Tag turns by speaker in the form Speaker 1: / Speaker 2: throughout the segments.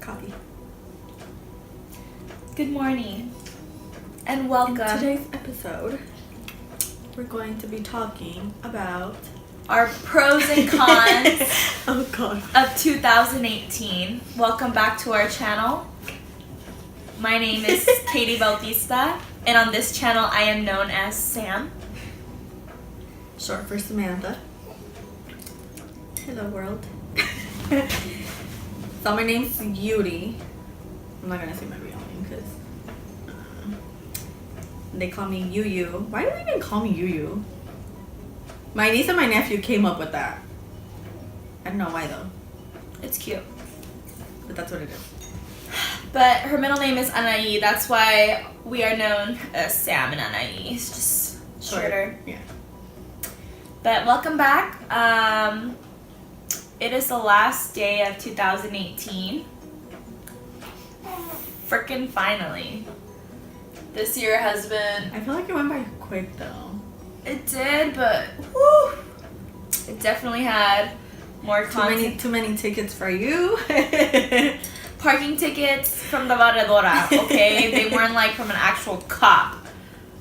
Speaker 1: Coffee.
Speaker 2: Good morning and welcome.
Speaker 1: In today's episode, we're going to be talking about
Speaker 2: our pros and cons
Speaker 1: oh God.
Speaker 2: of 2018. Welcome back to our channel. My name is Katie Bautista, and on this channel I am known as Sam.
Speaker 1: Short for Samantha. Hello world. So my name's Yuri. I'm not gonna say my real name because they call me Yu. Why do they even call me Yu? My niece and my nephew came up with that. I don't know why though,
Speaker 2: It's cute.
Speaker 1: but that's what it is.
Speaker 2: But her middle name is Anai. That's why we are known as Sam&Anai. It's just shorter.
Speaker 1: Yeah.
Speaker 2: But welcome back. It is the last day of 2018. Frickin' finally. This year has been...
Speaker 1: I feel like it went by quick though.
Speaker 2: It did, but whew, it definitely had more content.
Speaker 1: Too many tickets for you.
Speaker 2: Parking tickets from the Varadora, okay? They weren't like from an actual cop.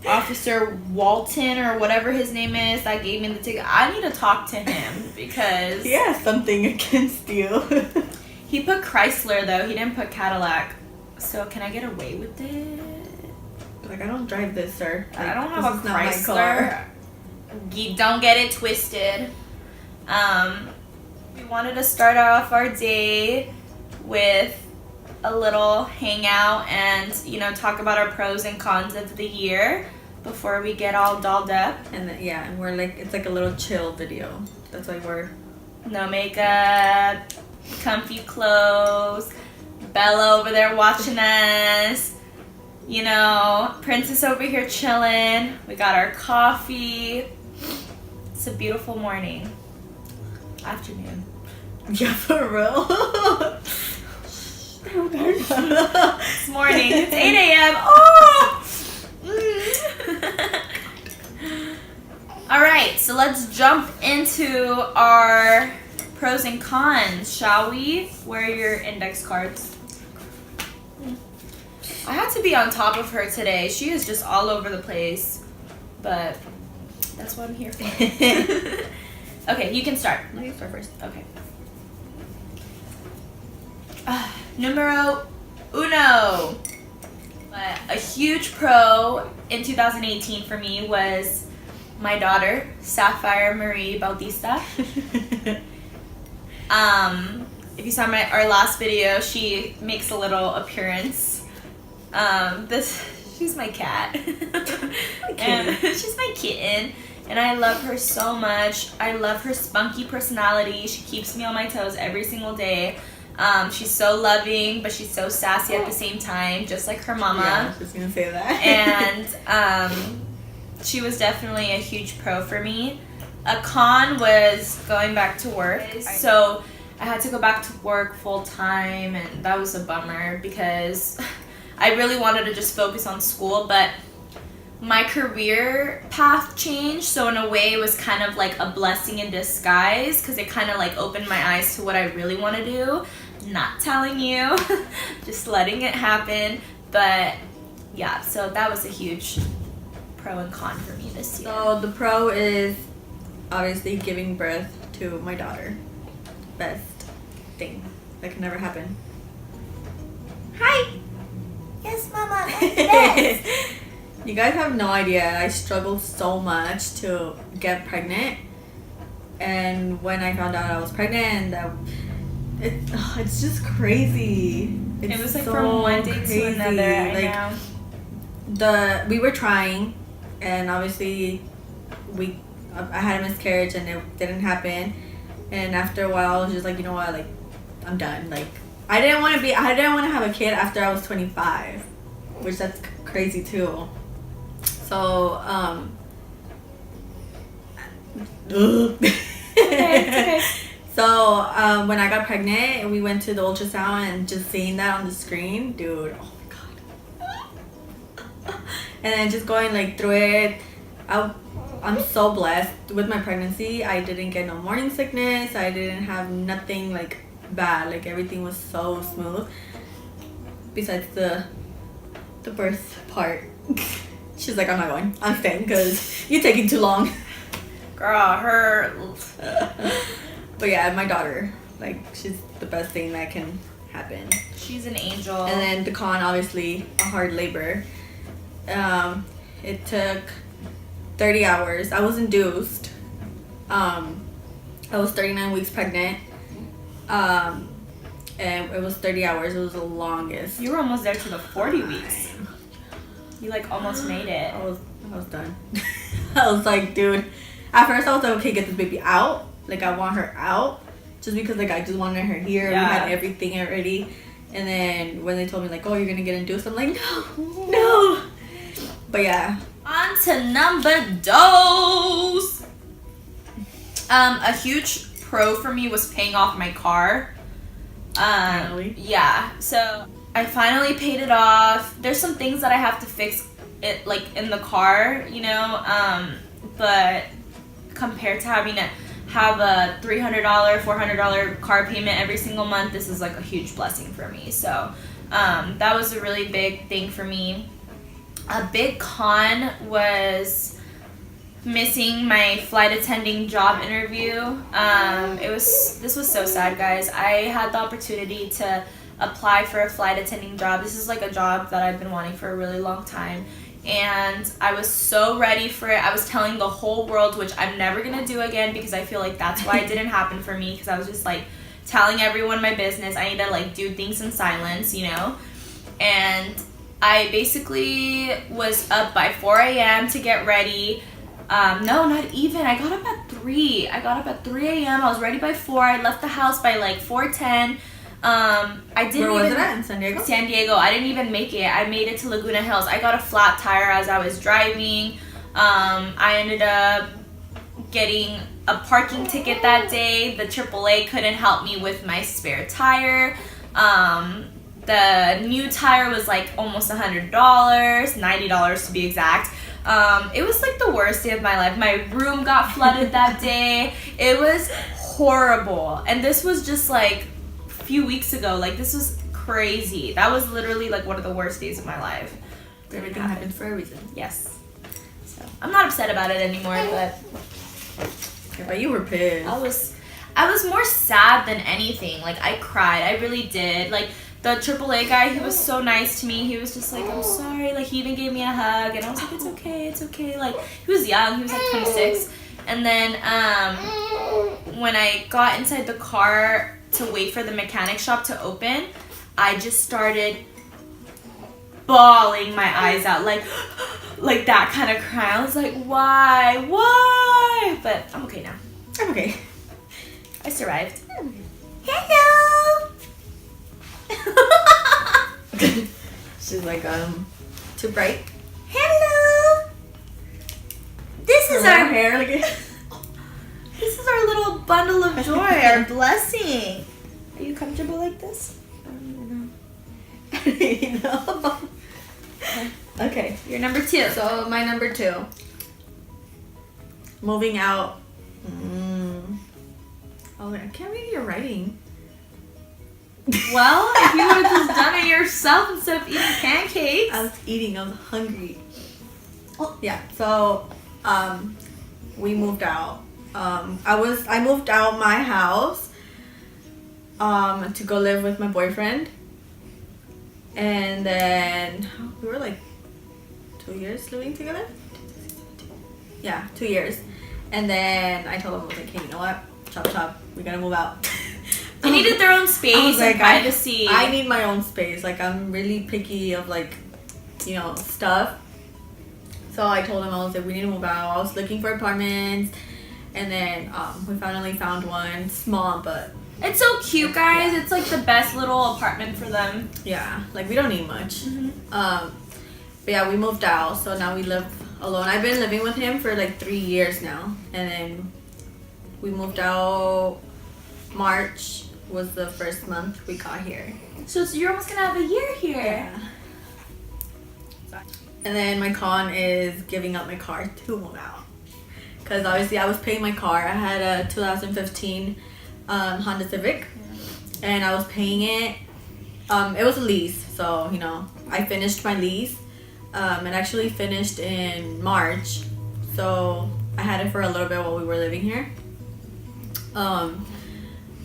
Speaker 2: Officer Walton or whatever his name is that gave me the ticket. I need to talk to him because...
Speaker 1: He has something against you.
Speaker 2: He put Chrysler though, he didn't put Cadillac. So can I get away with it?
Speaker 1: Like, I don't drive this, sir. Like,
Speaker 2: I don't have a
Speaker 1: this is not my
Speaker 2: Chrysler.
Speaker 1: car.
Speaker 2: You don't get it twisted. We wanted to start off our day with a little hangout and, talk about our pros and cons of the year before we get all dolled up.
Speaker 1: And then, yeah, and we're like, it's like a little chill video. That's why we're...
Speaker 2: No makeup, comfy clothes, Bella over there watching us. Princess over here chilling. We got our coffee. It's a beautiful morning. Afternoon.
Speaker 1: Yeah, for real.
Speaker 2: It's morning. It's 8 a.m. Oh! Alright, so let's jump into our pros and cons, shall we? Where are your index cards? I had to be on top of her today. She is just all over the place. But that's what I'm here for. Okay, you can start.
Speaker 1: No, you start first.
Speaker 2: Okay. Numero uno. A huge pro in 2018 for me was my daughter, Sapphire Marie Bautista. If you saw our last video, she makes a little appearance. She's my cat. And she's my kitten. And I love her so much. I love her spunky personality. She keeps me on my toes every single day. She's so loving, but she's so sassy at the same time, just like her mama.
Speaker 1: Yeah, I was just gonna say that.
Speaker 2: And she was definitely a huge pro for me. A con was going back to work. So I had to go back to work full time, and that was a bummer because I really wanted to just focus on school, but my career path changed, so in a way it was kind of like a blessing in disguise because it kind of like opened my eyes to what I really want to do. Not telling you, just letting it happen. But yeah, so that was a huge pro and con for me this year.
Speaker 1: So the pro is obviously giving birth to my daughter. Best thing that can never happen. Hi!
Speaker 2: Yes, Mama, I'm the best.
Speaker 1: You guys have no idea. I struggled so much to get pregnant, and when I found out I was pregnant, it's just crazy. It's
Speaker 2: It was like
Speaker 1: so
Speaker 2: from one day
Speaker 1: crazy.
Speaker 2: to another. I
Speaker 1: Like,
Speaker 2: know.
Speaker 1: we were trying, and obviously I had a miscarriage and it didn't happen. And after a while, I was just like, you know what, like, I'm done. Like, I didn't want to have a kid after I was 25, which that's crazy too. So,
Speaker 2: Okay.
Speaker 1: So, when I got pregnant, we went to the ultrasound, and just seeing that on the screen, dude, oh my god. And then just going like through it, I'm so blessed with my pregnancy. I didn't get no morning sickness. I didn't have nothing like bad. Like everything was so smooth. Besides the birth part. She's like, I'm not going. I'm staying because you're taking too long.
Speaker 2: Girl, her.
Speaker 1: But yeah, my daughter, like, she's the best thing that can happen.
Speaker 2: She's an angel.
Speaker 1: And then the con, obviously, a hard labor. It took 30 hours. I was induced. I was 39 weeks pregnant. And it was 30 hours. It was the longest.
Speaker 2: You were almost there to the 40 weeks. You like almost made it.
Speaker 1: I was done. I was like, dude. At first, I was like, okay, get this baby out. Like, I want her out, just because like I just wanted her here.
Speaker 2: Yeah.
Speaker 1: We had everything already. And then when they told me like, oh, you're gonna get induced, I'm like, no. But yeah.
Speaker 2: On to number dos. A huge pro for me was paying off my car.
Speaker 1: Finally.
Speaker 2: Yeah. So I finally paid it off. There's some things that I have to fix it like in the car, you know. But compared to having to have a $300, $400 car payment every single month, this is like a huge blessing for me. So that was a really big thing for me. A big con was missing my flight attending job interview. This was so sad, guys. I had the opportunity to apply for a flight attending job. This is like a job that I've been wanting for a really long time. And I was so ready for it. I was telling the whole world, which I'm never gonna do again because I feel like that's why it didn't happen for me, because I was just like telling everyone my business. I need to like do things in silence, you know. And I basically was up by 4 a.m. to get ready. No, not even. I got up at 3. I got up at 3 a.m. I was ready by 4. I left the house by like 4:10. I didn't.
Speaker 1: Where was
Speaker 2: even,
Speaker 1: it at? In San Diego?
Speaker 2: San Diego. I didn't even make it. I made it to Laguna Hills. I got a flat tire as I was driving. I ended up getting a parking ticket that day. The AAA couldn't help me with my spare tire. The new tire was like almost $100, $90 to be exact. It was like the worst day of my life. My room got flooded that day. It was horrible. And this was just like few weeks ago. Like, this was crazy. That was literally like one of the worst days of my life.
Speaker 1: Everything happens for a reason.
Speaker 2: Yes. So I'm not upset about it anymore, but
Speaker 1: Yeah, but you were pissed.
Speaker 2: I was more sad than anything. Like, I cried. I really did. Like, the AAA guy, he was so nice to me. He was just like, I'm sorry. Like, he even gave me a hug, and I was like, it's okay, it's okay. Like, he was young. He was like 26. And then when I got inside the car to wait for the mechanic shop to open, I just started bawling my eyes out, like that kind of cry. I was like, why? But I'm okay now.
Speaker 1: I'm okay.
Speaker 2: I survived.
Speaker 1: Hello. She's like, too bright.
Speaker 2: Hello. This is our
Speaker 1: hair. Like,
Speaker 2: this is our little bundle of joy, our blessing. Are you comfortable like this? I don't even know.
Speaker 1: I don't know. Okay.
Speaker 2: You're number 2.
Speaker 1: So my number 2. Moving out. Oh, I can't read your writing.
Speaker 2: Well, if you would have just done it yourself instead of eating pancakes.
Speaker 1: I was eating. I was hungry. Oh yeah. So, we moved out. I moved out my house. To go live with my boyfriend. And then we were like 2 years living together. Yeah, 2 years. And then I told him, I was like, hey, you know what? Chop, we gotta move out.
Speaker 2: They needed their own space and privacy.
Speaker 1: I need my own space. Like, I'm really picky of, like, you know, stuff. So I told him, I was like, we need to move out. I was looking for apartments. And then we finally found one. Small, but...
Speaker 2: It's so cute, guys. Yeah. It's like the best little apartment for them.
Speaker 1: Yeah, like, we don't need much.
Speaker 2: Mm-hmm.
Speaker 1: But yeah, we moved out. So now we live alone. I've been living with him for, like, 3 years now. And then we moved out... March was the first month we got here.
Speaker 2: So you're almost gonna have a year here.
Speaker 1: Yeah. And then my con is giving up my car to move out. Because obviously I was paying my car. I had a 2015 Honda Civic. and I was paying it. It was a lease, so you know I finished my lease. It actually finished in March, so I had it for a little bit while we were living here.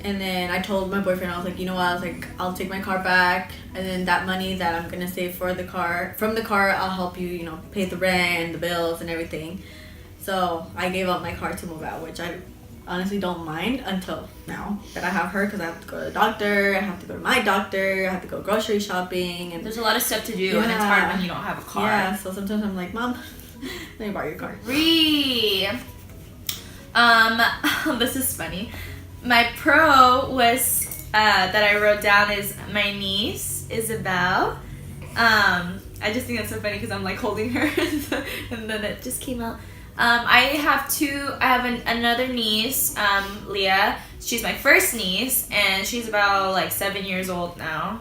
Speaker 1: And then I told my boyfriend, I was like, you know what, I was like, I'll take my car back, and then that money that I'm gonna save for the car, from the car, I'll help you, you know, pay the rent and the bills and everything. So I gave up my car to move out, which I honestly don't mind until now that I have her, because I have to go to the doctor, I have to go to my doctor, I have to go grocery shopping, and
Speaker 2: There's a lot of stuff to do, and it's hard when you don't have a car.
Speaker 1: Yeah, so sometimes I'm like, Mom, let me borrow your car.
Speaker 2: This is funny. My pro was that I wrote down is my niece Isabel. I just think that's so funny because I'm like holding her, and then it just came out. I have another niece, Leah. She's my first niece, and she's about like 7 years old now.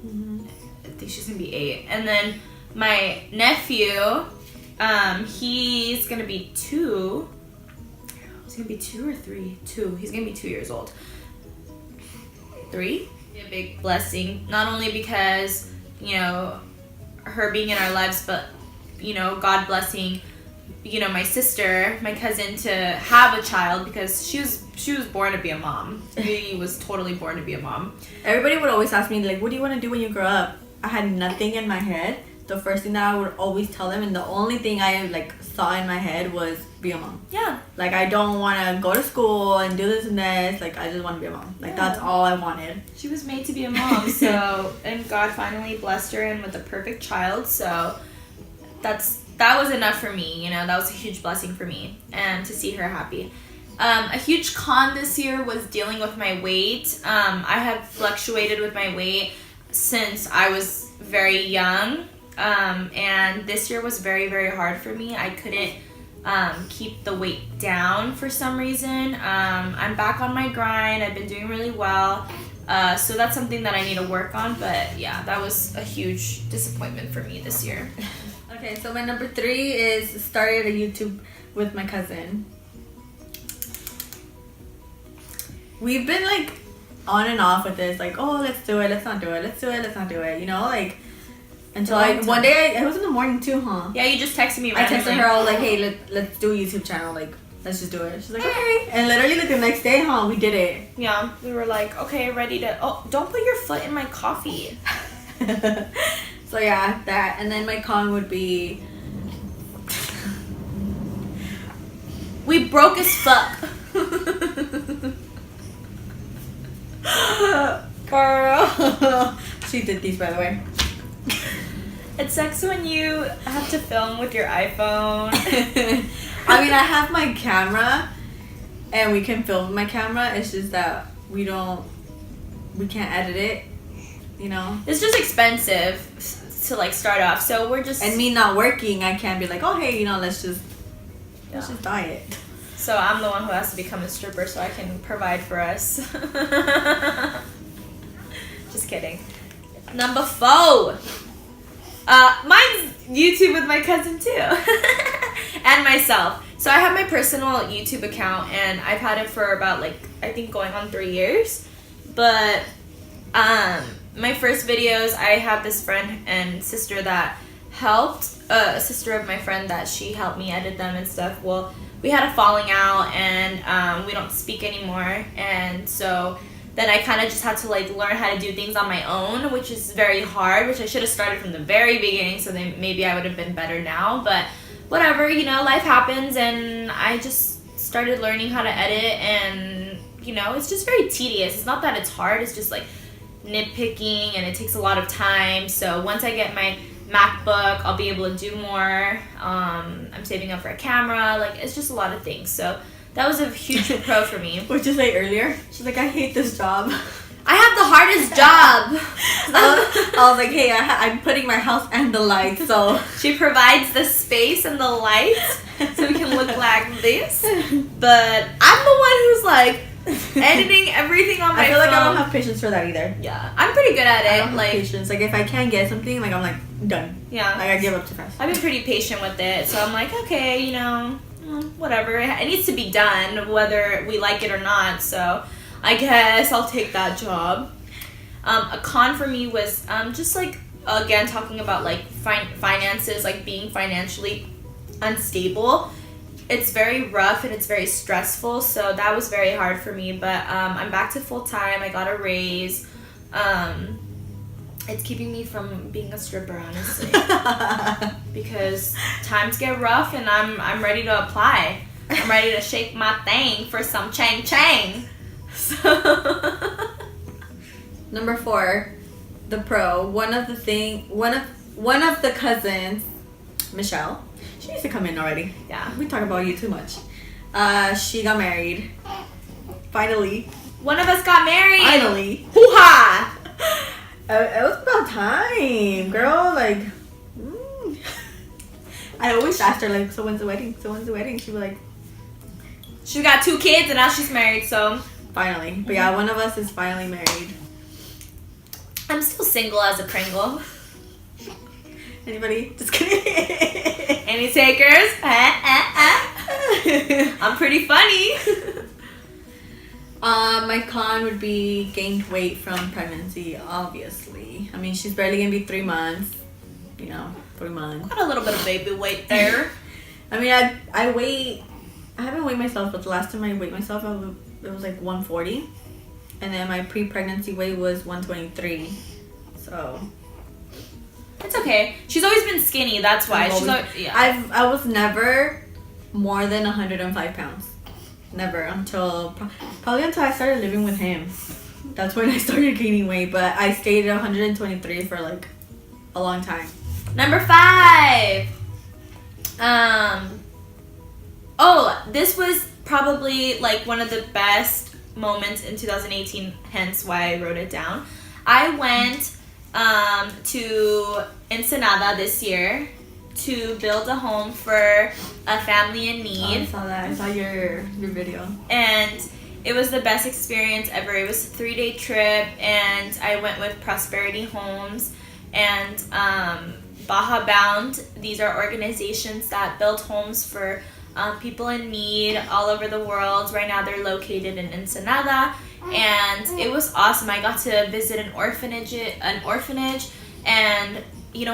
Speaker 2: I think she's gonna be 8. And then my nephew, he's gonna be 2. He's gonna be 2 or 3? 2. He's gonna be 2 years old. 3. A big blessing, not only because, you know, her being in our lives, but, you know, God blessing, you know, my sister, my cousin, to have a child, because she was born to be a mom. She was totally born to be a mom.
Speaker 1: Everybody would always ask me, like, what do you want to do when you grow up? I had nothing in my head. The first thing that I would always tell them, and the only thing I like saw in my head, was be a mom.
Speaker 2: Yeah.
Speaker 1: Like, I don't want to go to school and do this and this. Like, I just want to be a mom. Like, that's all I wanted.
Speaker 2: She was made to be a mom. So, and God finally blessed her and with a perfect child. So that was enough for me. You know, that was a huge blessing for me, and to see her happy. A huge con this year was dealing with my weight. I have fluctuated with my weight since I was very young. And this year was very, very hard for me. I couldn't keep the weight down for some reason. I'm back on my grind. I've been doing really well. So that's something that I need to work on. But yeah, that was a huge disappointment for me this year.
Speaker 1: Okay, so my number 3 is started a YouTube with my cousin. We've been like on and off with this, like, oh, let's do it, let's not do it, let's do it, let's not do it, you know, like, until one day, it was in the morning too, huh?
Speaker 2: Yeah, you just texted me.
Speaker 1: I texted her, I was like, hey, let's do a YouTube channel, like, let's just do it. She's like, okay. And literally, like, the next day, huh, we did it.
Speaker 2: Yeah, we were like, okay, ready to, oh, don't put your foot in my coffee.
Speaker 1: So yeah, that, and then my con would be,
Speaker 2: we broke as fuck.
Speaker 1: girl. She did these, by the way.
Speaker 2: It sucks when you have to film with your iPhone.
Speaker 1: I mean, I have my camera, and we can film with my camera. It's just that we can't edit it, you know?
Speaker 2: It's just expensive to like start off, so we're just...
Speaker 1: And me not working, I can't be like, oh, hey, you know, let's just buy it.
Speaker 2: So I'm the one who has to become a stripper so I can provide for us. Just kidding. Number 4. Mine's YouTube with my cousin too. And myself. So I have my personal YouTube account, and I've had it for about like, I think going on 3 years. But my first videos, I have this friend and sister that helped, a sister of my friend that she helped me edit them and stuff. Well, we had a falling out, and we don't speak anymore, and so then I kind of just had to like learn how to do things on my own, which is very hard, which I should have started from the very beginning, so then maybe I would have been better now, but whatever, you know, life happens, and I just started learning how to edit, and you know, it's just very tedious. It's not that it's hard, it's just like nitpicking, and it takes a lot of time. So once I get my MacBook, I'll be able to do more. I'm saving up for a camera, like it's just a lot of things. So that was a huge pro for me.
Speaker 1: What'd you say earlier? She's like, I hate this job.
Speaker 2: I have the hardest job.
Speaker 1: I was like, hey, I'm putting my house and the lights, so.
Speaker 2: She provides the space and the lights so we can look like this. But I'm the one who's like editing everything on my phone.
Speaker 1: I feel like I don't have patience for that either.
Speaker 2: Yeah, I'm pretty good at it.
Speaker 1: I don't have patience. Like, if I can't get something, like, I'm like, done.
Speaker 2: Yeah.
Speaker 1: Like, I give up too fast.
Speaker 2: I've been pretty patient with it, so I'm like, okay, you know, whatever. It needs to be done, whether we like it or not. So I guess I'll take that job. A con for me was just like, again, talking about like finances, like being financially unstable. It's very rough and it's very stressful, so that was very hard for me. But I'm back to full time. I got a raise. It's keeping me from being a stripper, honestly, because times get rough and I'm ready to apply. I'm ready to shake my thing for some chang chang. So
Speaker 1: Number 4, the pro. One of the cousins, Michelle. She needs to come in already.
Speaker 2: yeah,
Speaker 1: We talk about you too much. She got married. Finally.
Speaker 2: one of us got married.
Speaker 1: Finally.
Speaker 2: Hoo-ha!
Speaker 1: It was about time, girl. Like, I always asked her, like, so when's the wedding? So when's the wedding? She'd be like,
Speaker 2: She got 2 kids and now she's married, so
Speaker 1: finally. But yeah, one of us is finally married.
Speaker 2: I'm still single as a Pringle.
Speaker 1: Anybody? Just kidding.
Speaker 2: Any takers? I'm pretty funny.
Speaker 1: My con would be gained weight from pregnancy, obviously. I mean, she's barely gonna be 3 months. 3 months.
Speaker 2: Got a little bit of baby weight there.
Speaker 1: I mean, I haven't weighed myself, but the last time I weighed myself, it was like 140. And then my pre-pregnancy weight was 123. So
Speaker 2: It's okay. She's always been skinny, that's why.
Speaker 1: I was never more than 105 pounds. Never probably until I started living with him. That's when I started gaining weight, but I stayed at 123 for like a long time.
Speaker 2: Number 5. This was probably like one of the best moments in 2018, hence why I wrote it down. I went to Ensenada this year to build a home for a family in need.
Speaker 1: I saw that. I saw your video.
Speaker 2: And it was the best experience ever. It was a 3-day trip, and I went with Prosperity Homes and Baja Bound. These are organizations that build homes for people in need all over the world. Right now they're located in Ensenada, and it was awesome. I got to visit an orphanage and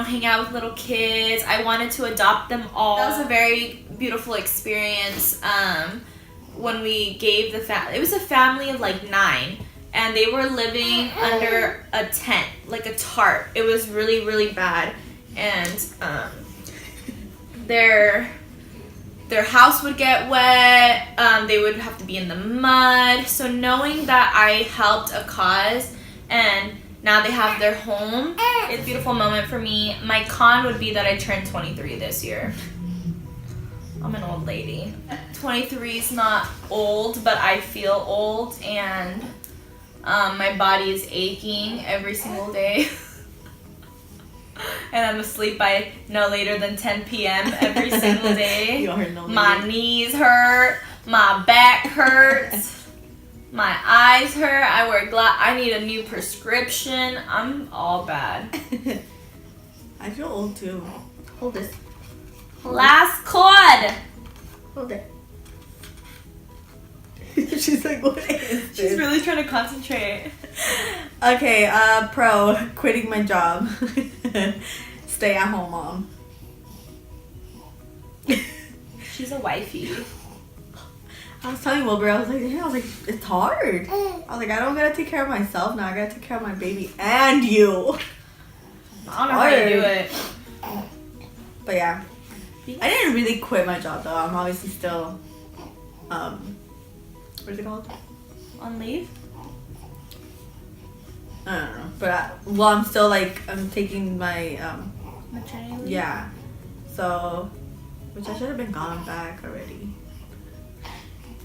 Speaker 2: hang out with little kids. I wanted to adopt them all. That was a very beautiful experience. When we gave it was a family of like 9, and they were living under a tent, like a tarp. It was really, really bad, and their house would get wet. They would have to be in the mud. So knowing that I helped a cause and now they have their home, it's a beautiful moment for me. My con would be that I turned 23 this year. I'm an old lady. 23 is not old, but I feel old, and my body is aching every single day. And I'm asleep by no later than 10 p.m. every single day. My knees hurt, my back hurts. My eyes hurt. I wear I need a new prescription. I'm all bad.
Speaker 1: I feel old too. Hold this.
Speaker 2: Last cord.
Speaker 1: Hold it. She's like, what is this?
Speaker 2: She's really trying to concentrate.
Speaker 1: Okay, pro, quitting my job. Stay at home mom.
Speaker 2: She's a wifey.
Speaker 1: I was telling Wilbur, I was like, it's hard. I was like, I don't gotta take care of myself now. I gotta take care of my baby and you.
Speaker 2: I don't know how you do it.
Speaker 1: But yeah, I didn't really quit my job though. I'm obviously still, what is it called?
Speaker 2: On leave?
Speaker 1: I don't know. But I'm still I'm taking my
Speaker 2: Maternity leave?
Speaker 1: Yeah. So, which I should have been gone back already.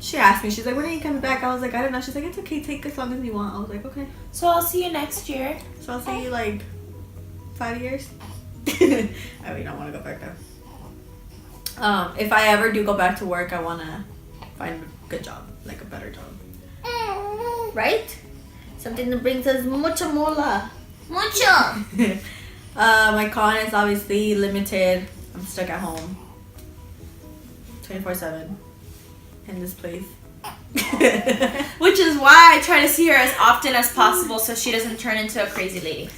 Speaker 1: She asked me, she's like, when are you coming back? I was like, I don't know. She's like, it's okay, take as long as you want. I was like, okay.
Speaker 2: So I'll see you next year.
Speaker 1: So I'll see you 5 years. I really don't want to go back there. If I ever do go back to work, I want to find a good job, like a better job. Right? Something that brings us mucha mola.
Speaker 2: Mucho!
Speaker 1: My con is obviously limited. I'm stuck at home 24/7 in this place.
Speaker 2: Which is why I try to see her as often as possible so she doesn't turn into a crazy lady.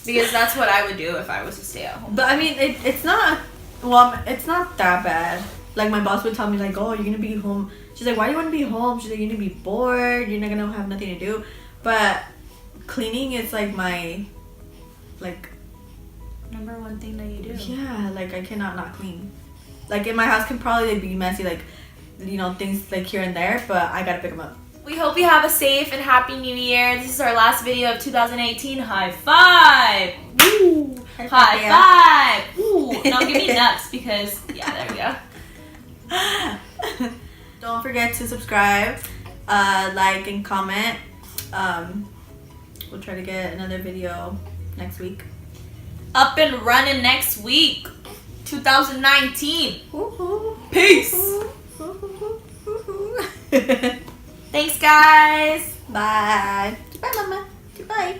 Speaker 2: Because that's what I would do if I was to stay at home.
Speaker 1: But I mean, it's not. Well, it's not that bad. Like my boss would tell me like, "Oh, you're gonna be home." She's like, "Why do you want to be home?" She's like, "You're gonna be bored. You're not gonna have nothing to do." But cleaning is like my, like,
Speaker 2: number one thing that you do.
Speaker 1: yeah. Like I cannot not clean. Like in my house can probably be messy, like, you know, things like here and there. But I gotta pick them up.
Speaker 2: We hope you have a safe and happy new year. This is our last video of 2018. High five! Woo! High five! Woo! Now give me nuts because, yeah, there we go.
Speaker 1: Don't forget to subscribe, like, and comment. We'll try to get another video next week.
Speaker 2: Up and running next week. 2019.
Speaker 1: Woo-hoo.
Speaker 2: Peace! Thanks, guys.
Speaker 1: Bye. Goodbye, Mama. Goodbye.